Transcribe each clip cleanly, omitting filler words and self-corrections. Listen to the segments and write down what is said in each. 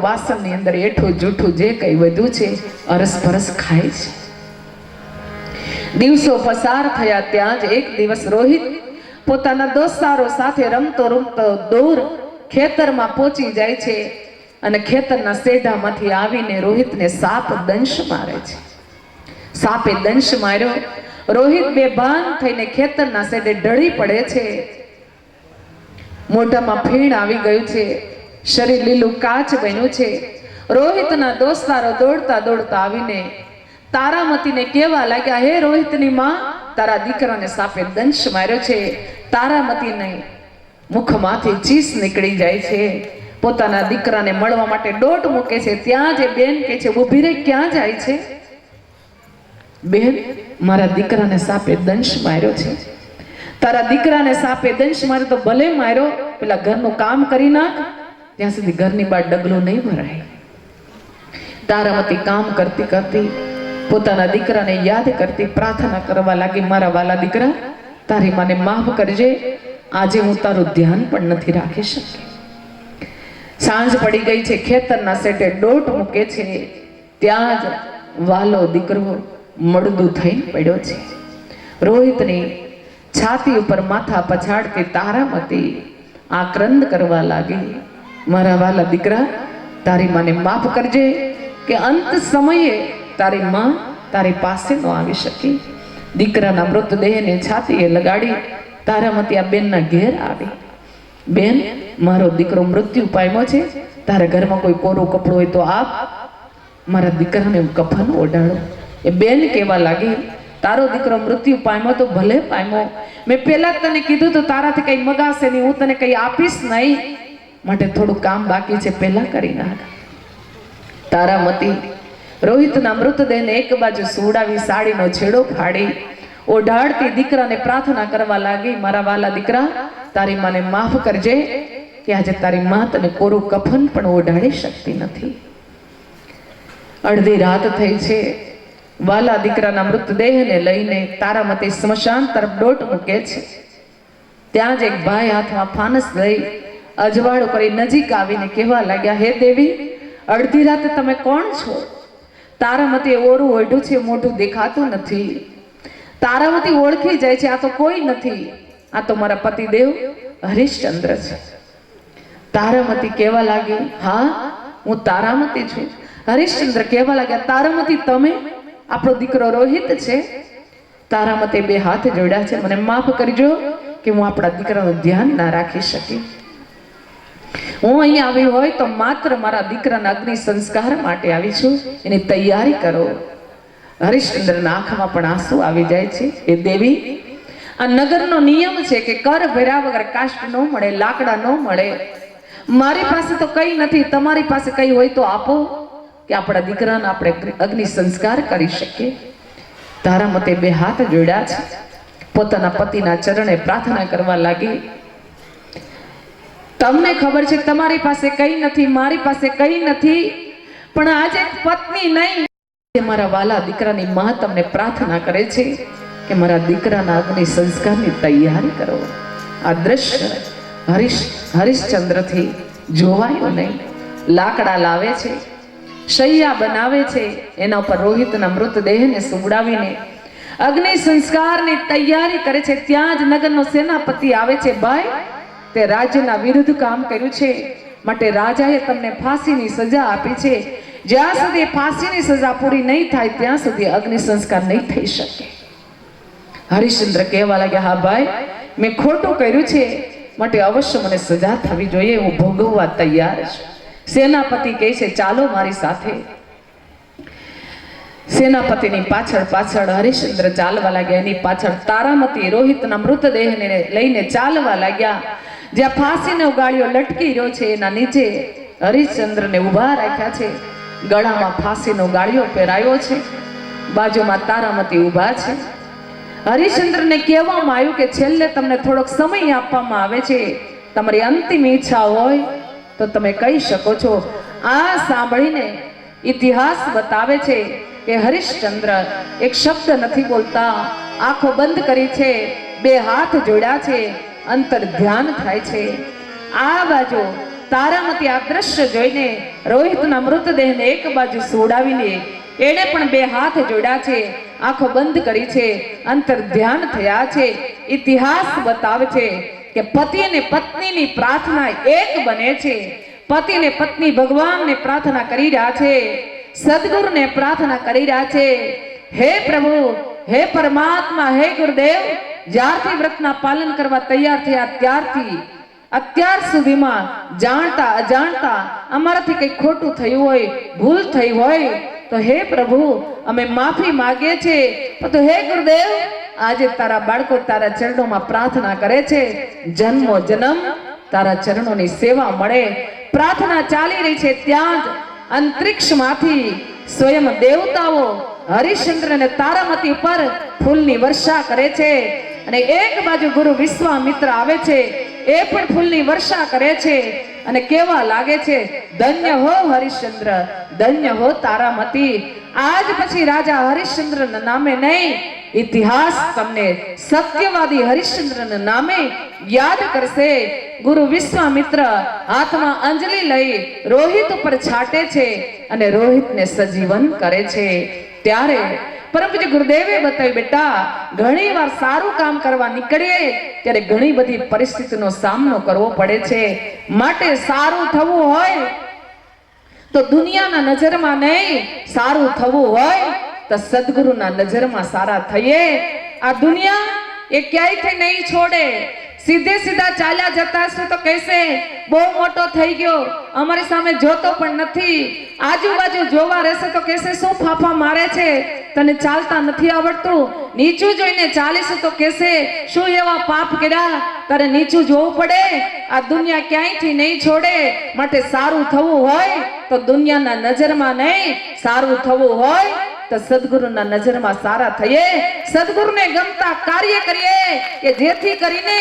વાસણની અંદર એઠું જૂઠું જે કંઈ વધુ છે અરસપરસ ખાય છે. દિવસો પસાર થયા ત્યાં જ એક દિવસ રોહિત પોતાના દોસ્તારો સાથે રમતો રમતો દૂર ખેતરમાં પહોંચી જાય છે અને ખેતરના સેઢામાંથી આવીને રોહિતને સાપ દંશ મારે છે. સાપે દંશ માર્યો. રોહિત બેભાન થઈને ખેતરના સેઢે ઢળી પડે છે. મોઢામાં ફીણ આવી ગયું છે. શરીર લીલું કાચ બન્યું છે. રોહિતના દોસ્તારો દોડતા દોડતા આવીને તારામતીને કહેવા લાગ્યા, હે રોહિતની માં, તારા દીકરાને સાપે દંશ માર્યો છે. તારામતીને મુખમાંથી ચીસ નીકળી જાય છે. પોતાના દીકરાને મળવા માટે દોટ મૂકે છે. ત્યાં જે બેન કહે છે, ઊભી રહી, ક્યાં જાય છે? બેન, મારા દીકરાને સાપે દંશ માર્યો છે. તારા દીકરાને સાપે દંશ માર્યો તો ભલે માર્યો, પેલા ઘરનું કામ કરી નાખ, ત્યાં સુધી ઘરની બહાર ડગલું નહીં ભરાય. તારામતી કામ કરતી કરતી પોતાના દીકરાને યાદ કરતી પ્રાર્થના કરવા લાગી, મારા વાલા દીકરા, તારી માને માફ કરજે, આજે હું તારું ધ્યાન પણ નથી રાખી શકી. સાંજ પડી ગઈ છે. ખેતરના સેટે દોટ મૂકે છે. ત્યાં જ વાલો દીકરો મળદું થઈ પડ્યો છે. રોહિતની છાતી ઉપર માથા પછાડતી તારામતી આક્રંદ કરવા લાગી, મારા વાલા દીકરા, તારી માને માફ કરજે કે અંત સમયે તારી માં તારી પાસે ન આવી શકી. દીકરાના મૃતદેહને છાતીએ લગાડી તારામતી આ બેનના ઘેર આવી. બેન, મારો દીકરો મૃત્યુ પામ્યો છે, તારા ઘરમાં કોઈ કોરું કપડું હોય તો આપ, મારા દીકરાને કફન ઓઢાડો. એ બેન કહેવા લાગી, તારો દીકરો મૃત્યુ પામ્યો તો ભલે પામ્યો, મેં પહેલા તને કીધું તો તારાથી કઈ મગાશે નહીં, હું તને કઈ આપીશ નહીં, માટે થોડું કામ બાકી છે, પહેલા કરી નાખ. તારામતી રોહિતના મૃતદેહને એક બાજુ સુવડાવી સાડીનો છેડો ફાડી ઓઢાડતી દીકરાને પ્રાર્થના કરવા લાગી, મારા વાલા દીકરા, તારી માને માફ કરજે કે આજે તારી માં તને કોરું કફન પણ ઓઢાડી શકતી નથી. અડધી રાત થઈ છે. વાલા દીકરાના મૃતદેહને લઈને તારામતી સ્મશાન તરફ દોટ મૂકે છે. ત્યાં જ એક ભાઈ હાથમાં ફાનસ લઈ અજવાળું કરી નજીક આવીને કહેવા લાગ્યા, હે દેવી, અડધી રાતે તમે કોણ છો? તારામતી ઓરું ઓઢું છે, મોઢું દેખાતું નથી. તારામતી ઓળખી જાય છે, આ તો કોઈ નથી, આ તો મારા પતિદેવ હરિશ્ચંદ્ર છે. તારામતી કહેવા લાગી, હા, હું તારામતી છું. હરિશ્ચંદ્ર કહેવા લાગ્યા, તારામતી તમે? આપણો દીકરો રોહિત છે. તારામતી બે હાથ જોડ્યા છે, મને માફ કરજો કે હું આપણા દીકરાનું ધ્યાન ના રાખી શકી. હું અહીંયા આવી હોય તો માત્ર મારા દીકરાના અગ્નિ સંસ્કાર માટે આવી છું, એની તૈયારી કરો. હરિશ્ચંદ્રના આંખમાં પણ આંસુ આવી જાય છે. એ દેવી, આ નગરનો નિયમ છે કે કર ભર્યા વગર કાષ્ટ ન મળે, લાકડા ન મળે. મારી પાસે તો કઈ નથી, તમારી પાસે કઈ હોય તો આપો કે આપણા દીકરાને આપણે અગ્નિ સંસ્કાર કરી શકીએ. તારામતી બે હાથ જોડ્યા છે. પોતાના પતિના ચરણે પ્રાર્થના કરવા લાગી, તમને ખબર છે તમારી પાસે કઈ નથી, મારી પાસે કઈ નથી, પણ આજે પત્ની નહીં, મારા વાલા દીકરાની માં તમને પ્રાર્થના કરે છે કે મારા દીકરાના અગ્નિ સંસ્કારની તૈયારી કરો. આ દ્રશ્ય હરિશ્ચંદ્રથી જોવાયું નહીં. લાકડા લાવે છે, શૈયા બનાવે છે, એના ઉપર રોહિતના મૃતદેહને સુવડાવીને અગ્નિ સંસ્કારની તૈયારી કરે છે. ત્યાં જ નગરનો સેનાપતિ આવે છે. ભાઈ, તે રાજ્યના વિરુદ્ધ કામ કર્યું છે, માટે રાજાએ તમને ફાંસીની સજા આપી છે. જ્યાં સુધી ફાંસીની સજા પૂરી નહીં થાય ત્યાં સુધી અગ્નિ સંસ્કાર નહીં થઈ શકે. હરિશ્ચંદ્ર કહેવા લાગ્યા, હા ભાઈ, મેં ખોટું કર્યું છે, માટે અવશ્ય મને સજા થવી જોઈએ, હું ભોગવવા તૈયાર છું. સેનાપતિ કહે છે, ચાલો મારી સાથે. સેનાપતિની પાછળ પાછળ હરિશ્ચંદ્ર ચાલવા લાગ્યા. એની પાછળ તારામતી રોહિતના મૃતદેહને લઈને ચાલવા લાગ્યા. જ્યાં ફાંસીનો ગાળિયો લટકી રહ્યો છે એના નીચે હરિશ્ચંદ્રને ઊભા રાખ્યા છે. ગળામાં ફાંસીનો ગાળિયો પહેરાયો છે. બાજુમાં તારામતી ઊભા છે. હરિશ્ચંદ્રને કહેવામાં આવ્યું કે છેલ્લે તમને થોડોક સમય આપવામાં આવે છે, તમારી અંતિમ ઈચ્છા હોય તો તમે કહી શકો છો. આ સાંભળીને ઇતિહાસ બતાવે છે કે હરિશ્ચંદ્ર એક શબ્દ નથી બોલતા, આંખો બંધ કરી છે, બે હાથ જોડ્યા છે, અંતર ધ્યાન થાય છે. આ બાજુ તારામતી આ દ્રશ્ય જોઈને રોહિતના મૃતદેહને એક બાજુ સોડાવીને એણે પણ બે હાથ જોડ્યા છે, આંખો બંધ કરી છે, અંતર ધ્યાન થયા છે. ઇતિહાસ બતાવે છે કે પતિ અને પત્નીની પ્રાર્થના એક બને છે. પતિ અને પત્ની ભગવાનને પ્રાર્થના કરી રહ્યા છે, સદગુરુને પ્રાર્થના કરી રહ્યા છે, હે પ્રભુ, હે પરમાત્મા, હે ગુરુદેવ, જ્યારથી વ્રતના પાલન કરવા તૈયાર થયા ત્યારથી અત્યાર સુધીમાં જાણતા અજાણતા અમારાથી કંઈ ખોટું થયું હોય, ભૂલ થઈ હોય તો હે પ્રભુ અમે માફી માંગીએ છીએ. તો હે ગુરુદેવ, આજે તારા બાળકો તારા ચરણોમાં પ્રાર્થના કરે છે, જન્મો જન્મ તારા ચરણોની સેવા મળે. પ્રાર્થના ચાલી રહી છે ત્યાં જ અંતરિક્ષમાંથી સ્વયં દેવતાઓ હરિશ્ચંદ્ર અને તારામતી પર ફૂલની વર્ષા કરે છે. અને એક બાજુ ગુરુ વિશ્વામિત્ર આવે છે, એ પણ ફૂલની વર્ષા કરે છે અને કેવા લાગે છે, ધન્ય હો હરિશ્ચંદ્ર, ધન્ય હો તારામતી. આજ પછી રાજા હરિશ્ચંદ્રના નામે નહીં, ઇતિહાસ તમને સત્યવાદી હરિશ્ચંદ્રના નામે યાદ કરશે. ગુરુ વિશ્વામિત્ર હાથમાં અંજલિ લઈ રોહિત ઉપર છાટે છે અને રોહિતને સજીવન કરે છે. ત્યારે પરમ પૂજ્ય ગુરુદેવે બતાવ્યું, બેટા, ઘણી વાર સારું કામ કરવા નીકળીએ ત્યારે ઘણી બધી પરિસ્થિતિનો સામનો કરવો પડે છે. માટે સારું થવું હોય તો દુનિયાના નજરમાં નહીં, સારું થવું હોય તો સદગુરુના નજરમાં સારા થઈએ. આ દુનિયા એ ક્યાંયથી નહીં છોડે. સીધે સીધા ચાલ્યા જતા હશે તો કહેશે બહુ મોટો થઈ ગયો, અમારી સામે જોતો પણ નથી. આજુબાજુ જોવા રહેશે તો કહેશે શું ફાફા મારે છે, તને ચાલતા નથી આવડતું. નીચું જોઈને ચાલીશું તો કહેશે શું એવા પાપ કર્યા, તારે નીચું જોવું પડે. આ દુનિયા ક્યાંયથી નહીં છોડે. માટે સારું થવું હોય તો દુનિયાના નજરમાં નહીં, સારું થવું હોય તો સદગુરુના નજરમાં સારા થઈએ. સદગુરુને ગમતા કાર્ય કરીએ કે જેથી કરીને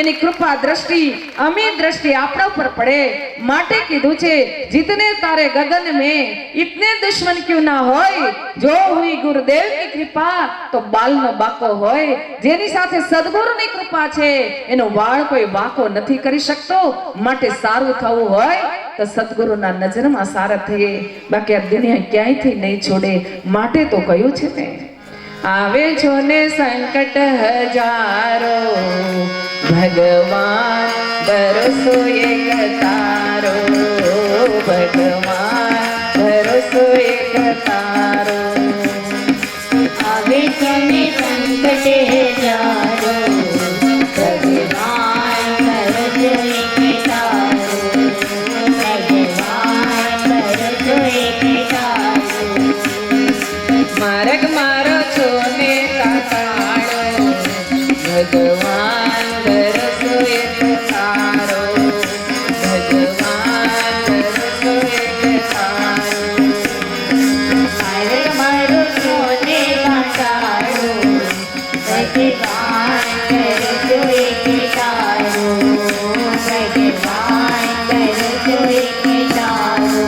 એની કૃપા દ્રષ્ટિ, અમી દ્રષ્ટિ આપણા ઉપર પડે. માટે કીધું છે, જીતને તારે ગગન में इतने दुश्मन क्यों ना હોય, જો હુઈ ગુરુદેવ की कृपा તો બાલનો બાકો હોય. જેની સાથે સદગુરુની કૃપા છે એનો વાળ કોઈ વાકો નથી કરી શકતો. માટે સારું થવું હોય તો સદગુરુના નજરમાં સારા થઈએ. બાકી આ દુનિયા ક્યાંયથી નહીં છોડે. માટે તો કહ્યું છે ને, આવે છો ને સંકટ હજારો, ભગવાન ભરોસો એક તારો, ભગવાન ભરોસો એક તારો. આવે છો ને સંકટ હજારો, ભગવાન ભરોસો એક તારો, ભગવાન ભરોસો એક તારો. માર્ગ મારો છો ને કાકાળો, ભગવાન ભરોસો એક તારો, ભગવાન ભરોસો એક તારો. માર્ગ મારો છો ને કાકાળો, ભગવાન ભરોસો એક તારો, ભગવાન ભરોસો એક તારો.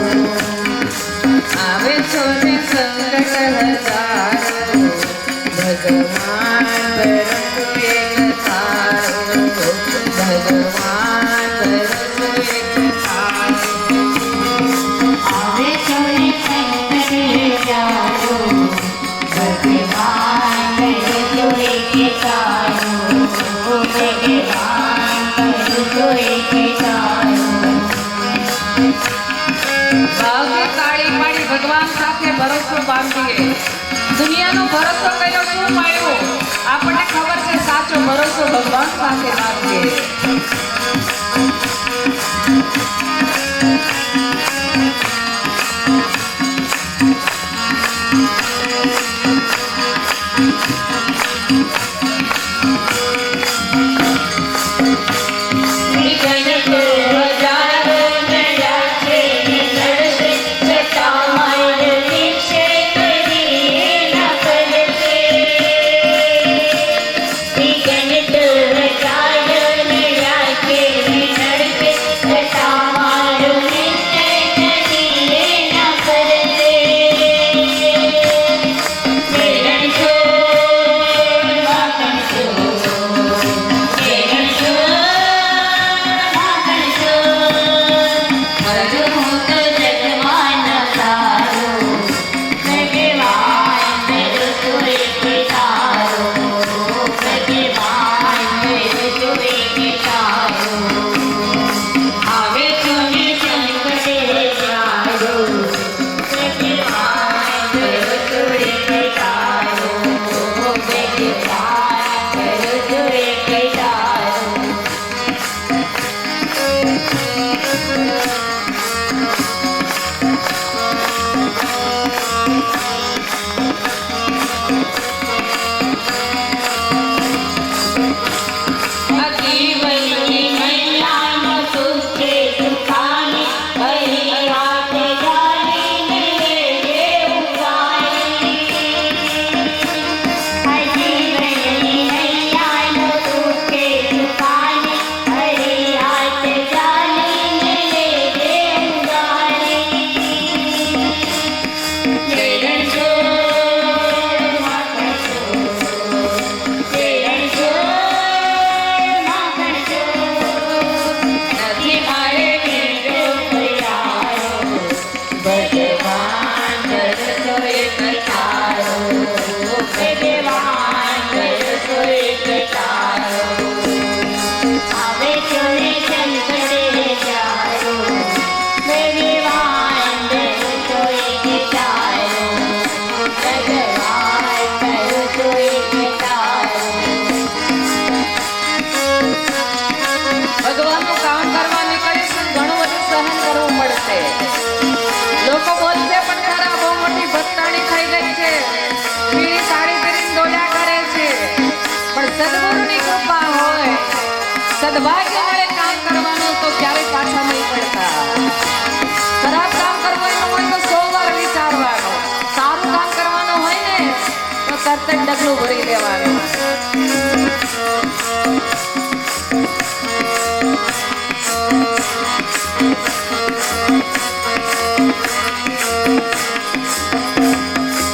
આવે છો ને સંકટ હજારો, ભગવાન ભરોસો એક તારો, ભગવાન ભરોસો એક તારો. આવે છો ને સંકટ હજારો, ભગવાન ભરોસો એક તારો, ભગવાન ભરોસો એક તારો. ભાગે તાળી પાડી ભગવાન સાથે ભરોસો બાંધીએ. દુનિયાનો ભરોસો કર્યો શું મળ્યો? આપણને ખબર છે સાચો ભરોસો ભગવાન સાથે બાંધીએ. ગણિત સદભાગ્ય મળે કામ કરવાનું તો ક્યારેય પાછા નહીં પડતા. ખરાબ કામ કરવાનું હોય તો 100 વાર વિચારવાનું. સારું કામ કરવાનું હોય ને તો તરત જ ડગલું ભરી લેવાનું.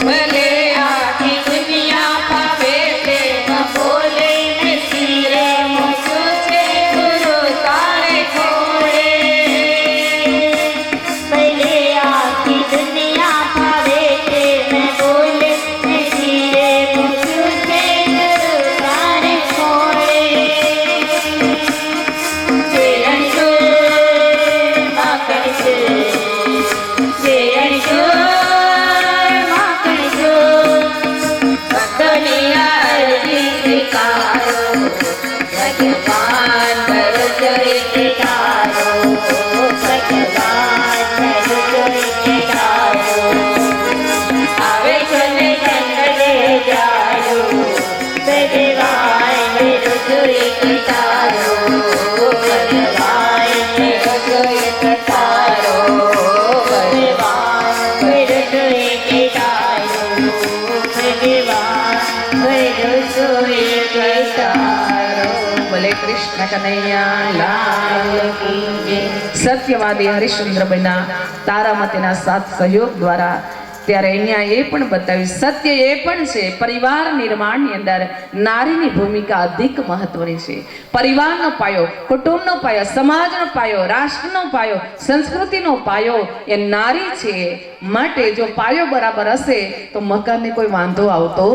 ભલે આખી દુનિયા પાવે પ્રેમ બોલે ને શિરે મૂક્યું છે ગુરુ તારે ખોળે. ભલે આખી દુનિયા પાવે પ્રેમ બોલે ને શિરે મૂક્યું છે ગુરુ તારે ખોળે. જે અણજો માખણ છે, જે અણજો ભગવાન ભરોસો એટલે તારો, ભગવાન ભરોસો એટલે તારો. આવે છો ને સંગડે જાયો, ભગવાન ભરોસો એટલે તારો, ભગવાન ભરોસો એટલે તારો, ભગવાન ભરોસો એટલે તારો, ભગવાન ભરોસો એટલે તારો. ભલે કૃષ્ણ કનૈયા લાલ કી જય. સત્યવાદી હરિશ્ચંદ્ર બન્યા તારામતીના સાથ સહયોગ દ્વારા. ત્યારે અહીંયા એ પણ બતાવ્યું, સત્ય એ પણ છે પરિવાર નિર્માણની અંદર નારીની ભૂમિકા અધિક મહત્વની છે. પરિવારનો પાયો, કુટુંબનો પાયો, સમાજનો પાયો, રાષ્ટ્રનો પાયો, સંસ્કૃતિનો પાયો એ નારી છે. માટે જો પાયો બરાબર હશે તો મકાનને કોઈ વાંધો આવતો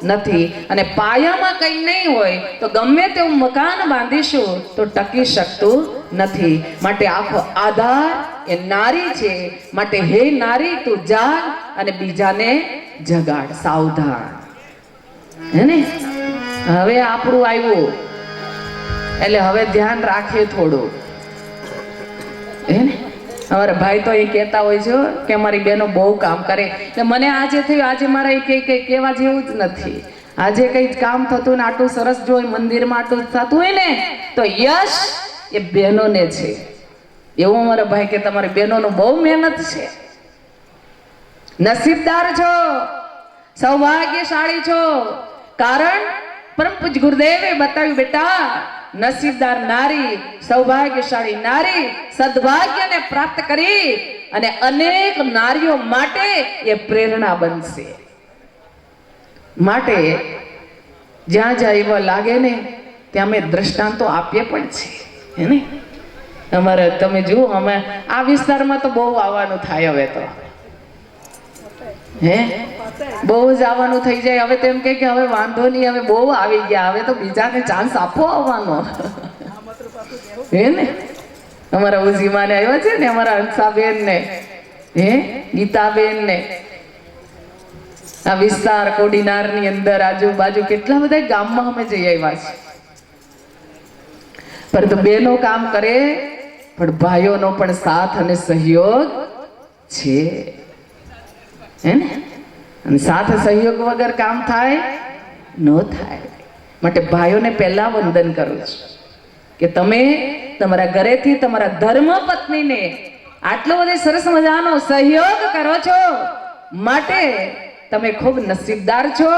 નથી. અને પાયામાં કંઈ નહીં હોય તો ગમે તેવું મકાન બાંધીશું તો ટકી શકતું નથી. માટે આખો આધાર એ નારી છે. માટે હે નારી તું જાગ અને બીજાને જગાડ. સાવધાન. હે ને? હવે આપણું આવ્યું એટલે હવે ધ્યાન રાખીએ થોડું. હે ને? અમારા ભાઈ તો એ કહેતા હોય છે કે અમારી બહેનો બહુ કામ કરે. એટલે મને આજે થયું, આજે મારા એ કઈ કહેવા જેવું જ નથી. આજે કઈ કામ થતું ને આટલું સરસ જો મંદિરમાં આટલું થતું હોય ને તો યશ એ બહેનોને છે. એવું અમારા ભાઈ કે તમારી બહેનોનું બહુ મહેનત છે. નસીબદાર છો, સૌભાગ્યશાળી છો. કારણ પરમ પૂજ્ય ગુરુદેવે બતાવ્યું, બેટા નસીબદાર નારી, સૌભાગ્યશાળી નારી સદભાગ્યને પ્રાપ્ત કરી અને અનેક નારીઓ માટે એ પ્રેરણા બનશે. માટે જ્યાં જ્યાં એવા લાગે ને ત્યાં અમે દ્રષ્ટાંતો આપીએ પણ છે. હે ને? અમારે તમે જુઓ, અમે આ વિસ્તારમાં તો બહુ આવવાનું થાય હવે તો. હે બહુ જ આવવાનું થઈ જાય. હવે તેમ કે હવે વાંધો નહીં, હવે બહુ આવી ગયા, હવે તો બીજાને ચાન્સ આપો આવવાનો. હે ને? અમારા ઉજીમાને આવ્યા છે ને, અમારા હંસાબેન ને, હે ગીતાબેન ને, આ વિસ્તાર કોડીનાર ની અંદર આજુબાજુ કેટલા બધા ગામમાં અમે જઈ આવ્યા છે. પરંતુ બેનો કામ કરે પણ ભાઈઓનો પણ સાથ અને સહયોગ છે. હે ને? અને સાથ સહયોગ વગર કામ થાય ન થાય. માટે ભાઈઓને પહેલા વંદન કરું છું કે તમે તમારા ઘરેથી તમારા ધર્મ પત્નીને આટલો બધો સરસ મજાનો સહયોગ કરો છો. માટે તમે ખૂબ નસીબદાર છો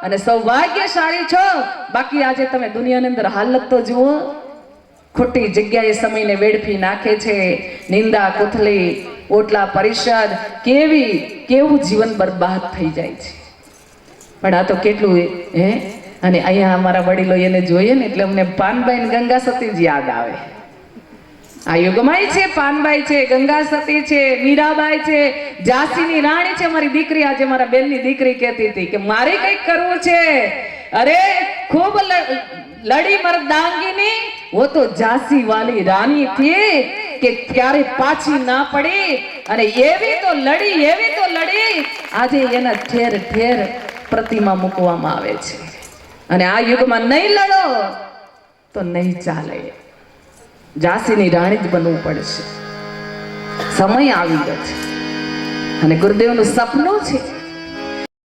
અને સૌભાગ્યશાળી છો. બાકી આજે તમે દુનિયાની અંદર હાલત તો જુઓ, ખોટી જગ્યાએ સમયને વેડફી નાખે છે. નિંદા કુથલી, ઓટલા પરિષદ, કેવું જીવન બરબાદ થઈ જાય છે. પણ આ તો કેટલું હે. અને અહીંયા અમારા વડીલો એને જોઈએ ને એટલે અમને પાનબાઈ ને ગંગા સતી જ યાદ આવે. આ યુગમાઈ છે, પાનબાઈ છે, ગંગા સતી છે, મીરાબાઈ છે, ઝાંસીની રાણી છે. મારી દીકરી આજે મારા બેનની દીકરી કહેતી હતી કે મારે કંઈક કરવું છે. અરે ખૂબ લડી મર્દાંગીની, वो तो झांसी वाली रानी थी કે ક્યારે પાછી ના પડી. અને એવી તો લડી આજે એના ઠેર ઠેર પ્રતિમા મૂકવામાં આવે છે. અને આ યુગમાં નહીં લડો તો નહીં ચાલે. ઝાંસીની રાણી જ બનવું પડશે. સમય આવી ગયો છે અને ગુરુદેવનું સપનું છે